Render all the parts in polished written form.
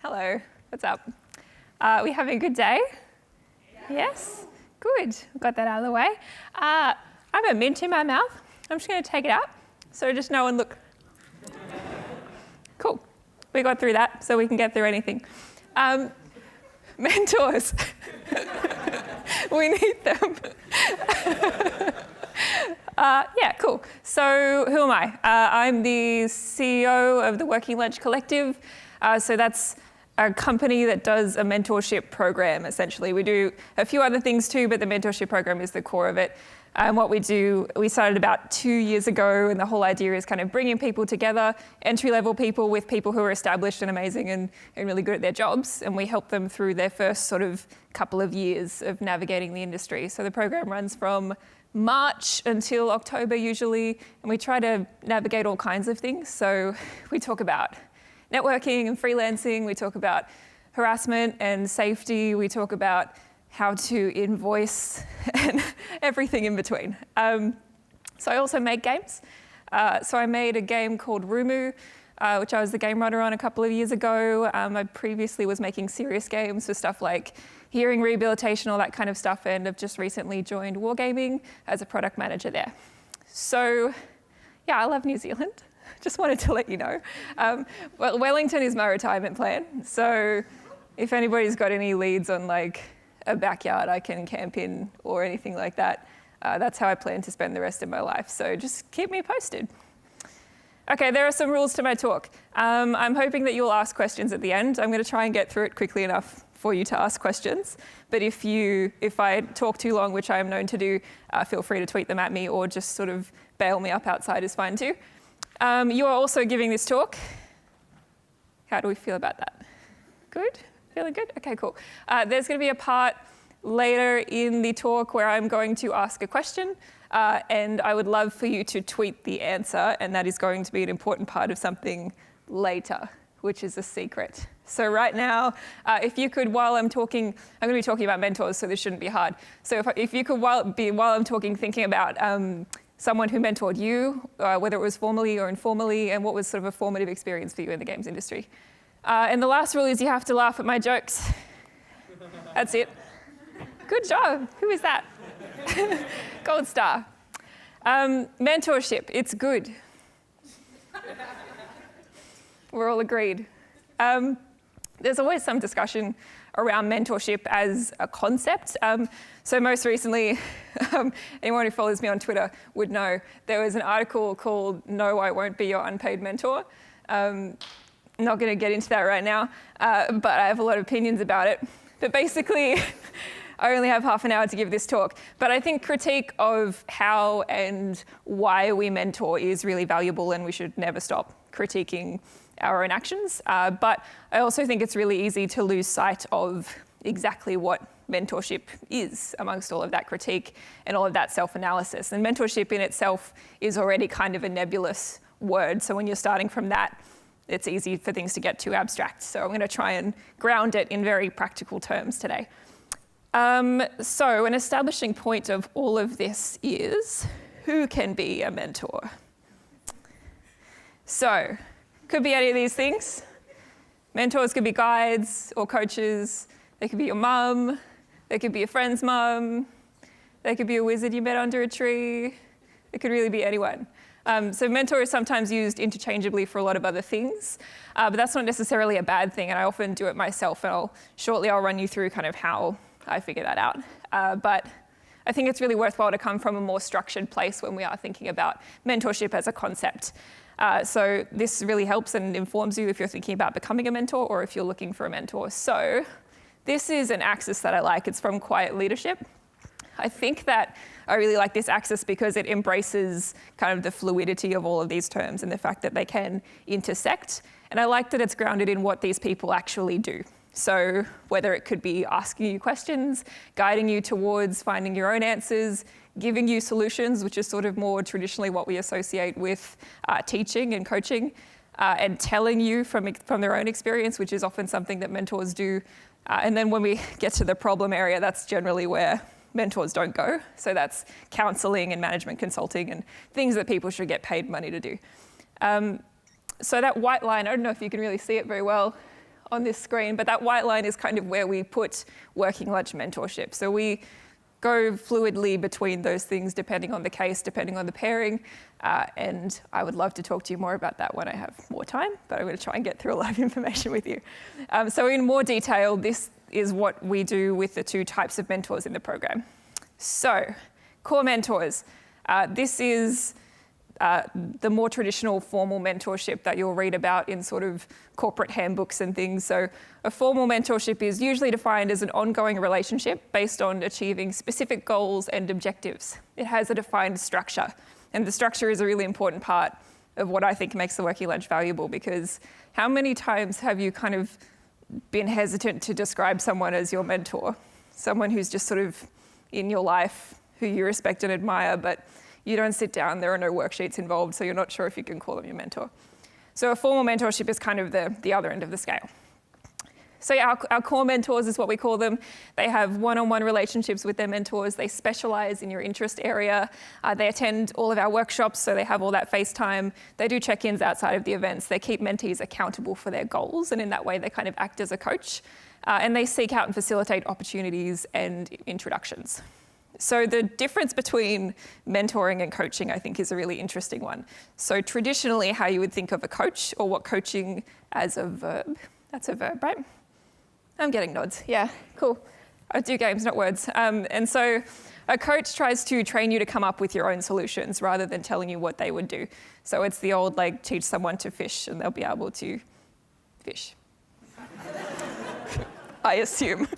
Hello, what's up? We having a good day? Yes? Good, got that out of the way. I have a mint in my mouth. I'm just going to take it out, so just no one look. Cool, we got through that, so we can get through anything. Mentors, we need them. Yeah, cool. So who am I? I'm the CEO of the Working Lunch Collective. So that's a company that does a mentorship program, essentially. We do a few other things too, but the mentorship program is the core of it. And what we do, we started about 2 years ago, and the whole idea is kind of bringing people together, entry-level people with people who are established and amazing and really good at their jobs, and we help them through their first sort of couple of years of navigating the industry. So the program runs from March until October usually, and we try to navigate all kinds of things. So we talk about networking and freelancing, we talk about harassment and safety, we talk about how to invoice and everything in between. So I also make games. So I made a game called Rumu, which I was the game writer on a couple of years ago. I previously was making serious games for stuff like hearing rehabilitation, all that kind of stuff, and I've just recently joined Wargaming as a product manager there. So yeah, I love New Zealand. Just wanted to let you know. Well, Wellington is my retirement plan. So if anybody's got any leads on like a backyard I can camp in or anything like that, that's how I plan to spend the rest of my life. So just keep me posted. Okay, there are some rules to my talk. I'm hoping that you'll ask questions at the end. I'm going to try and get through it quickly enough for you to ask questions. But if I talk too long, which I am known to do, feel free to tweet them at me or just sort of bail me up outside is fine too. You are also giving this talk. How do we feel about that? Good? Feeling good? Okay, cool. There's going to be a part later in the talk where I'm going to ask a question, and I would love for you to tweet the answer, and that is going to be an important part of something later, which is a secret. So right now, if you could, while I'm talking, I'm going to be talking about mentors, so this shouldn't be hard. So if you could, while I'm talking, thinking about someone who mentored you, whether it was formally or informally, and what was sort of a formative experience for you in the games industry. And the last rule is you have to laugh at my jokes. That's it. Good job. Who is that? Gold star. Mentorship, it's good. We're all agreed. There's always some discussion around mentorship as a concept. So most recently, anyone who follows me on Twitter would know, there was an article called "No, I Won't Be Your Unpaid Mentor." Not going to get into that right now, but I have a lot of opinions about it. But basically, I only have half an hour to give this talk. But I think critique of how and why we mentor is really valuable, and we should never stop critiquing our own actions. But I also think it's really easy to lose sight of exactly what mentorship is amongst all of that critique and all of that self-analysis. And mentorship in itself is already kind of a nebulous word. So when you're starting from that, it's easy for things to get too abstract. So I'm going to try and ground it in very practical terms today. So an establishing point of all of this is, who can be a mentor? So, could be any of these things. Mentors could be guides or coaches. They could be your mum. They could be a friend's mum. They could be a wizard you met under a tree. It could really be anyone. So mentor is sometimes used interchangeably for a lot of other things, but that's not necessarily a bad thing, and I often do it myself, and shortly I'll run you through kind of how I figure that out. But I think it's really worthwhile to come from a more structured place when we are thinking about mentorship as a concept. So this really helps and informs you if you're thinking about becoming a mentor or if you're looking for a mentor. So this is an axis that I like. It's from Quiet Leadership. I think that I really like this axis because it embraces kind of the fluidity of all of these terms and the fact that they can intersect. And I like that it's grounded in what these people actually do. So whether it could be asking you questions, guiding you towards finding your own answers, giving you solutions, which is sort of more traditionally what we associate with teaching and coaching, and telling you from their own experience, which is often something that mentors do. And then when we get to the problem area, that's generally where mentors don't go. So that's counselling and management consulting and things that people should get paid money to do. So that white line, I don't know if you can really see it very well on this screen, but that white line is kind of where we put working lunch mentorship. So we go fluidly between those things depending on the case, depending on the pairing, and I would love to talk to you more about that when I have more time, but I'm going to try and get through a lot of information with you. So in more detail, this is what we do with the two types of mentors in the program. So, core mentors. This is the more traditional formal mentorship that you'll read about in sort of corporate handbooks and things. So a formal mentorship is usually defined as an ongoing relationship based on achieving specific goals and objectives. It has a defined structure, and the structure is a really important part of what I think makes the working lunch valuable, because how many times have you kind of been hesitant to describe someone as your mentor? Someone who's just sort of in your life, who you respect and admire, but you don't sit down, there are no worksheets involved, so you're not sure if you can call them your mentor. So a formal mentorship is kind of the other end of the scale. So yeah, our core mentors is what we call them. They have one-on-one relationships with their mentors. They specialize in your interest area. They attend all of our workshops, so they have all that face time. They do check-ins outside of the events. They keep mentees accountable for their goals, and in that way they kind of act as a coach. And they seek out and facilitate opportunities and introductions. So the difference between mentoring and coaching, I think, is a really interesting one. So traditionally, how you would think of a coach, or what coaching as a verb. That's a verb, right? I'm getting nods. Yeah, cool. I do games, not words. And so a coach tries to train you to come up with your own solutions rather than telling you what they would do. So it's the old, like, teach someone to fish and they'll be able to fish. I assume.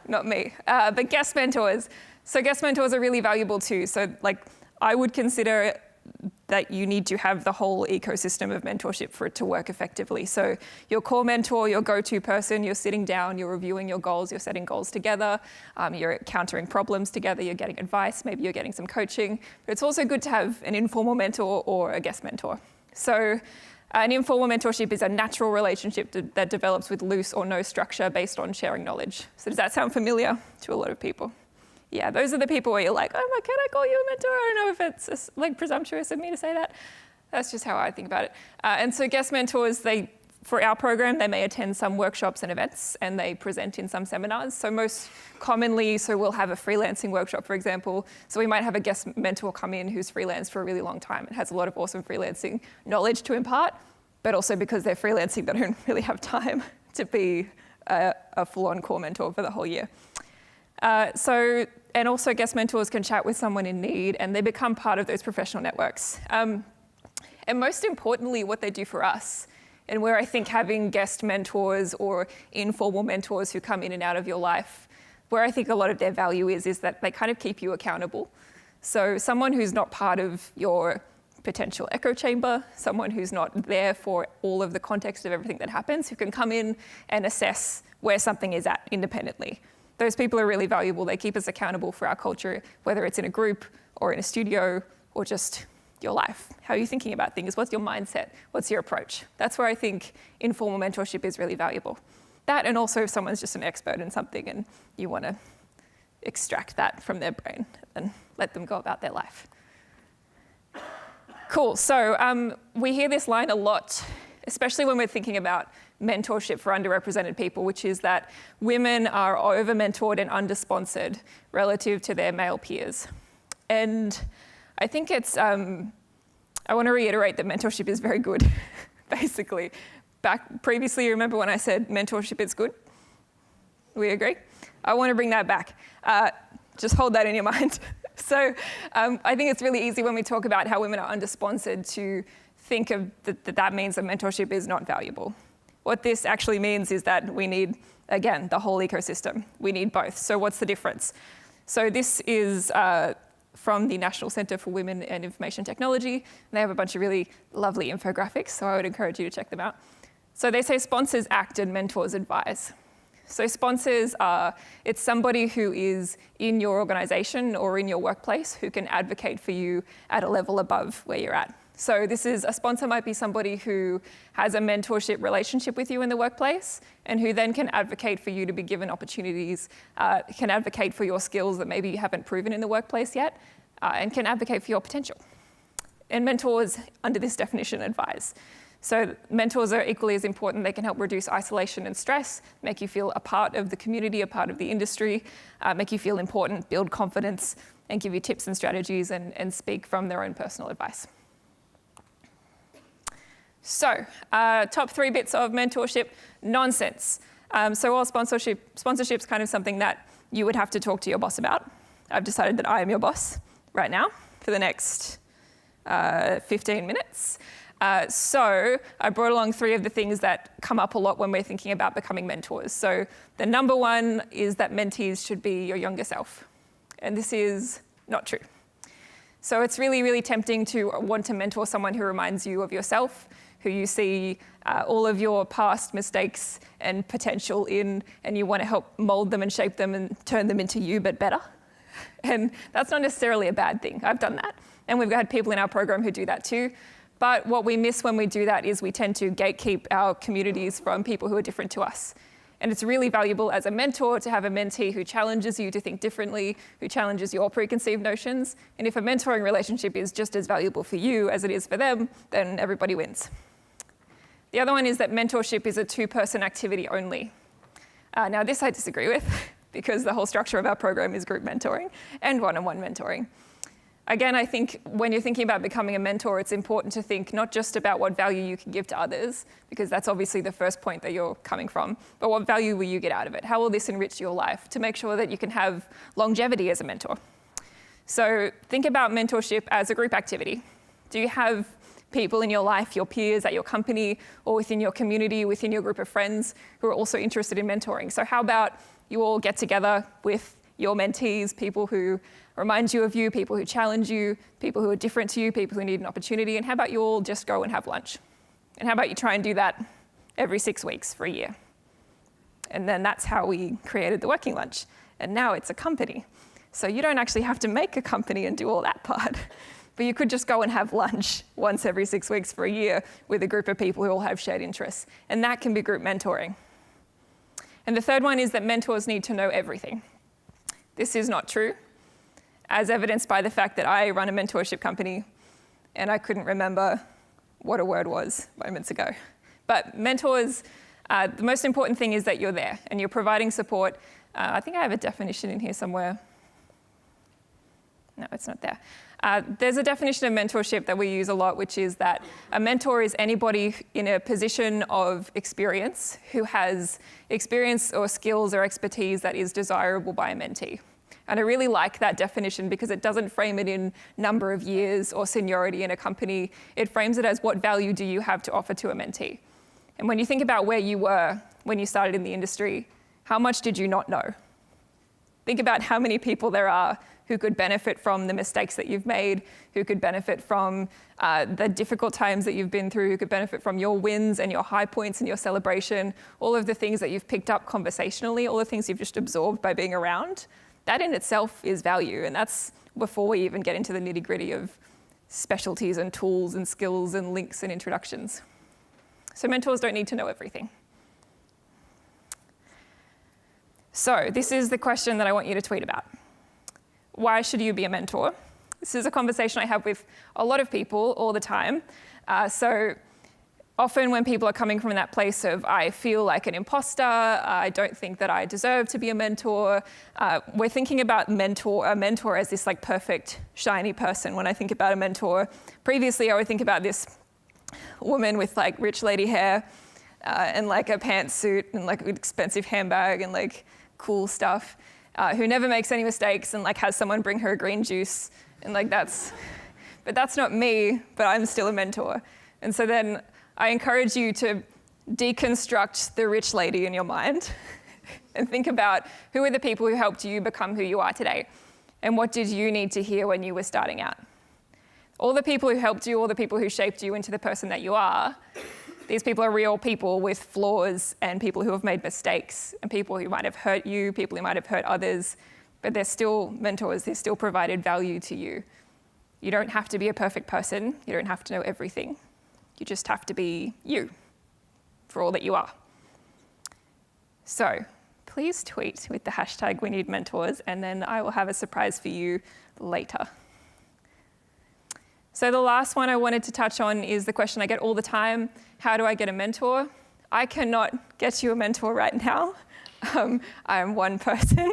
Not me. But guest mentors. So guest mentors are really valuable too. So like, I would consider that you need to have the whole ecosystem of mentorship for it to work effectively. So your core mentor, your go-to person, you're sitting down, you're reviewing your goals, you're setting goals together, you're encountering problems together, you're getting advice, maybe you're getting some coaching. But it's also good to have an informal mentor or a guest mentor. So an informal mentorship is a natural relationship that develops with loose or no structure based on sharing knowledge. So does that sound familiar to a lot of people? Yeah, those are the people where you're like, oh, can I call you a mentor? I don't know if it's like presumptuous of me to say that. That's just how I think about it. And so guest mentors, for our program, they may attend some workshops and events, and they present in some seminars. So most commonly, we'll have a freelancing workshop, for example. So we might have a guest mentor come in who's freelanced for a really long time and has a lot of awesome freelancing knowledge to impart, but also because they're freelancing, they don't really have time to be a full-on core mentor for the whole year. And also guest mentors can chat with someone in need, and they become part of those professional networks. And most importantly, what they do for us, and where I think having guest mentors or informal mentors who come in and out of your life, where I think a lot of their value is that they kind of keep you accountable. So someone who's not part of your potential echo chamber, someone who's not there for all of the context of everything that happens, who can come in and assess where something is at independently. Those people are really valuable. They keep us accountable for our culture, whether it's in a group or in a studio or just your life. How are you thinking about things? What's your mindset? What's your approach? That's where I think informal mentorship is really valuable. That, and also if someone's just an expert in something and you want to extract that from their brain and let them go about their life. Cool, so we hear this line a lot, especially when we're thinking about mentorship for underrepresented people, which is that women are over-mentored and under-sponsored relative to their male peers. And I think it's, I want to reiterate that mentorship is very good, basically. Back previously, you remember when I said mentorship is good? We agree? I want to bring that back. Just hold that in your mind. So I think it's really easy when we talk about how women are under-sponsored to think of that means that mentorship is not valuable. What this actually means is that we need, again, the whole ecosystem. We need both. So what's the difference? So this is from the National Centre for Women and Information Technology. They have a bunch of really lovely infographics, so I would encourage you to check them out. So they say sponsors act and mentors advise. So sponsors it's somebody who is in your organisation or in your workplace who can advocate for you at a level above where you're at. So a sponsor might be somebody who has a mentorship relationship with you in the workplace and who then can advocate for you to be given opportunities, can advocate for your skills that maybe you haven't proven in the workplace yet, and can advocate for your potential. And mentors, under this definition, advise. So mentors are equally as important. They can help reduce isolation and stress, make you feel a part of the community, a part of the industry, make you feel important, build confidence, and give you tips and strategies and speak from their own personal advice. So, top 3 bits of mentorship: nonsense. So while sponsorship's kind of something that you would have to talk to your boss about, I've decided that I am your boss right now for the next 15 minutes. So I brought along 3 of the things that come up a lot when we're thinking about becoming mentors. So the number 1 is that mentees should be your younger self. And this is not true. So it's really, really tempting to want to mentor someone who reminds you of yourself, who you see all of your past mistakes and potential in, and you want to help mold them and shape them and turn them into you, but better. And that's not necessarily a bad thing. I've done that. And we've had people in our program who do that too. But what we miss when we do that is we tend to gatekeep our communities from people who are different to us. And it's really valuable as a mentor to have a mentee who challenges you to think differently, who challenges your preconceived notions. And if a mentoring relationship is just as valuable for you as it is for them, then everybody wins. The other one is that mentorship is a 2-person activity only. Now this I disagree with because the whole structure of our program is group mentoring and one-on-one mentoring. Again, I think when you're thinking about becoming a mentor, it's important to think not just about what value you can give to others, because that's obviously the first point that you're coming from, but what value will you get out of it? How will this enrich your life to make sure that you can have longevity as a mentor? So think about mentorship as a group activity. Do you have people in your life, your peers at your company, or within your community, within your group of friends who are also interested in mentoring? So how about you all get together with your mentees, people who remind you of you, people who challenge you, people who are different to you, people who need an opportunity, and how about you all just go and have lunch? And how about you try and do that every 6 weeks for a year? And then that's how we created the Working Lunch. And now it's a company. So you don't actually have to make a company and do all that part. But you could just go and have lunch once every 6 weeks for a year with a group of people who all have shared interests. And that can be group mentoring. And the third one is that mentors need to know everything. This is not true, as evidenced by the fact that I run a mentorship company and I couldn't remember what a word was moments ago. But mentors, the most important thing is that you're there and you're providing support. I think I have a definition in here somewhere. No, it's not there. There's a definition of mentorship that we use a lot, which is that a mentor is anybody in a position of experience who has experience or skills or expertise that is desirable by a mentee. And I really like that definition because it doesn't frame it in number of years or seniority in a company. It frames it as what value do you have to offer to a mentee. And when you think about where you were when you started in the industry, how much did you not know? Think about how many people there are who could benefit from the mistakes that you've made, who could benefit from the difficult times that you've been through, who could benefit from your wins and your high points and your celebration, all of the things that you've picked up conversationally, all the things you've just absorbed by being around. That in itself is value, and that's before we even get into the nitty-gritty of specialties and tools and skills and links and introductions. So mentors don't need to know everything. So this is the question that I want you to tweet about. Why should you be a mentor? This is a conversation I have with a lot of people all the time. So often when people are coming from that place of, I feel like an imposter, I don't think that I deserve to be a mentor, we're thinking about a mentor as this like perfect, shiny person. When I think about a mentor, previously I would think about this woman with like rich lady hair and like a pantsuit and like an expensive handbag and like cool stuff. Who never makes any mistakes and like has someone bring her a green juice and like but that's not me, but I'm still a mentor. And so then I encourage you to deconstruct the rich lady in your mind and think about who are the people who helped you become who you are today and what did you need to hear when you were starting out. All the people who helped you, all the people who shaped you into the person that you are, these people are real people with flaws and people who have made mistakes and people who might have hurt you, people who might have hurt others, but they're still mentors, they're still provided value to you. You don't have to be a perfect person, you don't have to know everything. You just have to be you for all that you are. So please tweet with the hashtag We Need Mentors and then I will have a surprise for you later. So the last one I wanted to touch on is the question I get all the time: how do I get a mentor? I cannot get you a mentor right now. I am one person.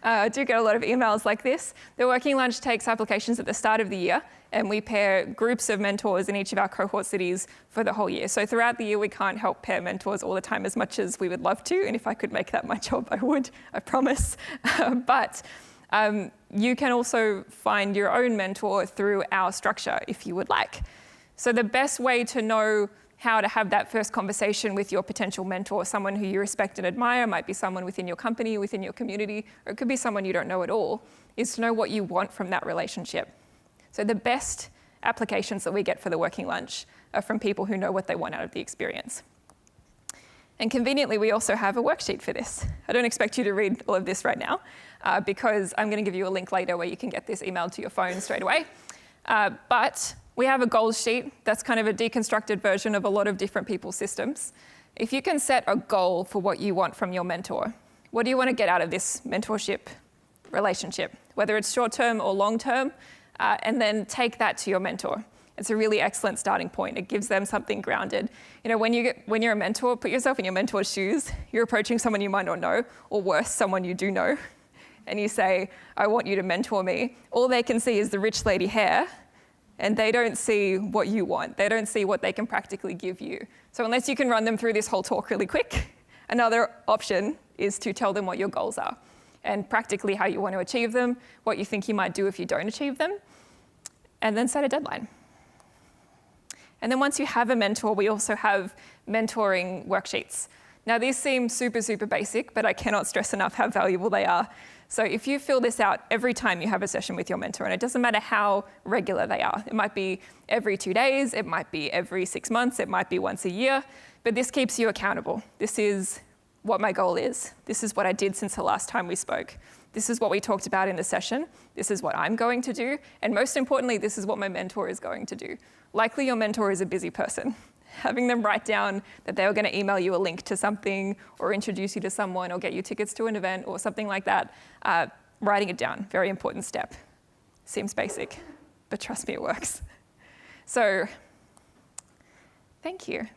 I do get a lot of emails like this. The Working Lunch takes applications at the start of the year, and we pair groups of mentors in each of our cohort cities for the whole year. So throughout the year, we can't help pair mentors all the time as much as we would love to, and if I could make that my job, I would, I promise. But you can also find your own mentor through our structure if you would like. So the best way to know how to have that first conversation with your potential mentor, someone who you respect and admire, might be someone within your company, within your community, or it could be someone you don't know at all, is to know what you want from that relationship. So the best applications that we get for the Working Lunch are from people who know what they want out of the experience. And conveniently, we also have a worksheet for this. I don't expect you to read all of this right now, because I'm going to give you a link later where you can get this emailed to your phone straight away. But we have a goals sheet that's kind of a deconstructed version of a lot of different people's systems. If you can set a goal for what you want from your mentor, what do you want to get out of this mentorship relationship, whether it's short-term or long-term, and then take that to your mentor. It's a really excellent starting point. It gives them something grounded. You know, when you're a mentor, put yourself in your mentor's shoes. You're approaching someone you might not know, or worse, someone you do know, and you say, I want you to mentor me. All they can see is the rich lady hair, and they don't see what you want. They don't see what they can practically give you. So unless you can run them through this whole talk really quick, another option is to tell them what your goals are and practically how you want to achieve them, what you think you might do if you don't achieve them, and then set a deadline. And then once you have a mentor, we also have mentoring worksheets. Now these seem super, super basic, but I cannot stress enough how valuable they are. So if you fill this out every time you have a session with your mentor, and it doesn't matter how regular they are, it might be every 2 days, it might be every 6 months, it might be once a year, but this keeps you accountable. This is what my goal is. This is what I did since the last time we spoke. This is what we talked about in the session. This is what I'm going to do. And most importantly, this is what my mentor is going to do. Likely your mentor is a busy person. Having them write down that they were going to email you a link to something or introduce you to someone or get you tickets to an event or something like that, writing it down, very important step. Seems basic, but trust me, it works. So, thank you.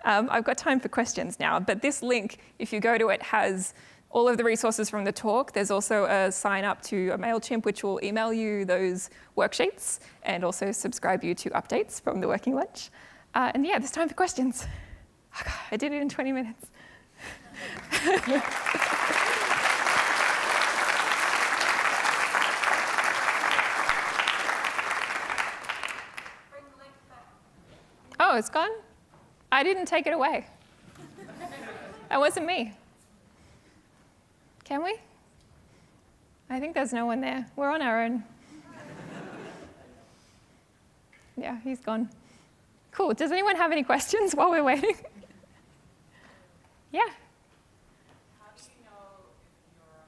I've got time for questions now, but this link, if you go to it, has all of the resources from the talk. There's also a sign up to a MailChimp, which will email you those worksheets and also subscribe you to updates from the Working Lunch. And yeah, there's time for questions. Oh God, I did it in 20 minutes. Oh, it's gone? I didn't take it away. That wasn't me. Can we? I think there's no one there. We're on our own. Yeah, he's gone. Cool. Does anyone have any questions while we're waiting? Yeah. How do you know if you're a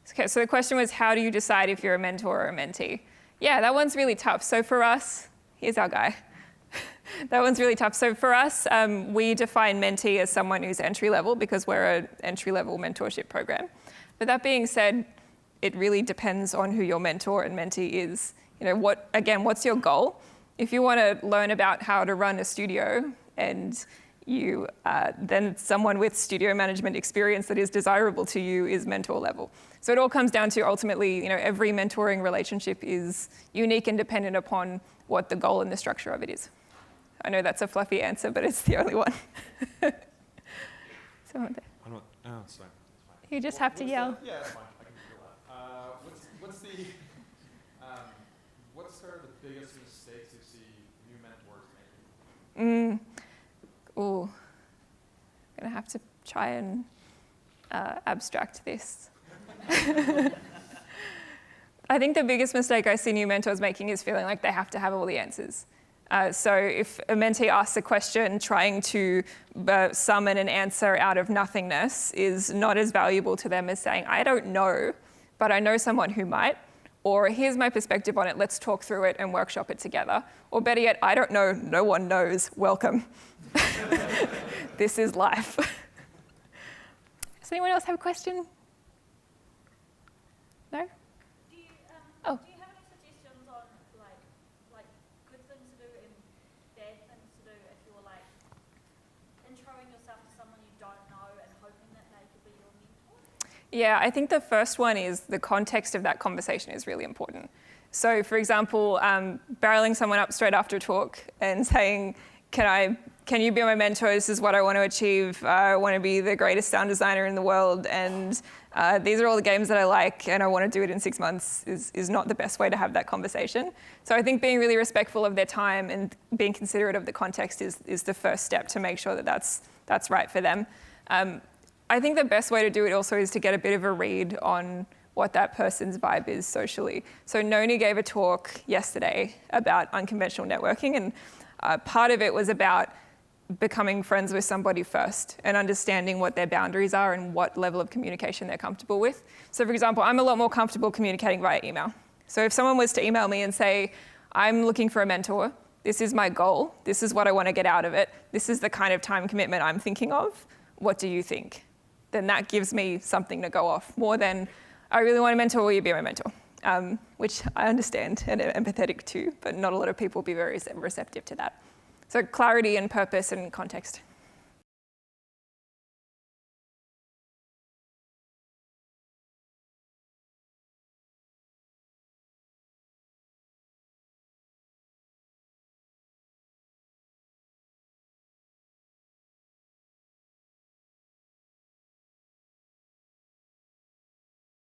mentor? Okay, so the question was, how do you decide if you're a mentor or a mentee? Yeah, that one's really tough. So for us, here's our guy. That one's really tough. So for us, we define mentee as someone who's entry level because we're an entry level mentorship program. But that being said, it really depends on who your mentor and mentee is. You know, what's your goal? If you want to learn about how to run a studio and you then someone with studio management experience that is desirable to you is mentor level. So it all comes down to ultimately, you know, every mentoring relationship is unique and dependent upon what the goal and the structure of it is. I know that's a fluffy answer, but it's the only one. Someone there. I'm not, oh, it's fine. You just have to yell. Yeah, that's fine. I can feel that. What's sort of the biggest mistakes you see new mentors making? Ooh, I'm gonna have to try and abstract this. I think the biggest mistake I see new mentors making is feeling like they have to have all the answers. So if a mentee asks a question, trying to summon an answer out of nothingness is not as valuable to them as saying, I don't know, but I know someone who might. Or here's my perspective on it, let's talk through it and workshop it together. Or better yet, I don't know, no one knows, welcome. This is life. Does anyone else have a question? No? Do you Yeah, I think the first one is the context of that conversation is really important. So for example, barreling someone up straight after a talk and saying, can you be my mentor? This is what I want to achieve. I want to be the greatest sound designer in the world, and these are all the games that I like, and I want to do it in 6 months is not the best way to have that conversation. So I think being really respectful of their time and being considerate of the context is the first step to make sure that that's right for them. I think the best way to do it also is to get a bit of a read on what that person's vibe is socially. So Noni gave a talk yesterday about unconventional networking, and part of it was about becoming friends with somebody first and understanding what their boundaries are and what level of communication they're comfortable with. So for example, I'm a lot more comfortable communicating via email. So if someone was to email me and say, I'm looking for a mentor, this is my goal, this is what I want to get out of it, this is the kind of time commitment I'm thinking of, what do you think? Then that gives me something to go off, more than, I really want a mentor, will you be my mentor? Which I understand and am empathetic to, but not a lot of people will be very receptive to that. So clarity and purpose and context.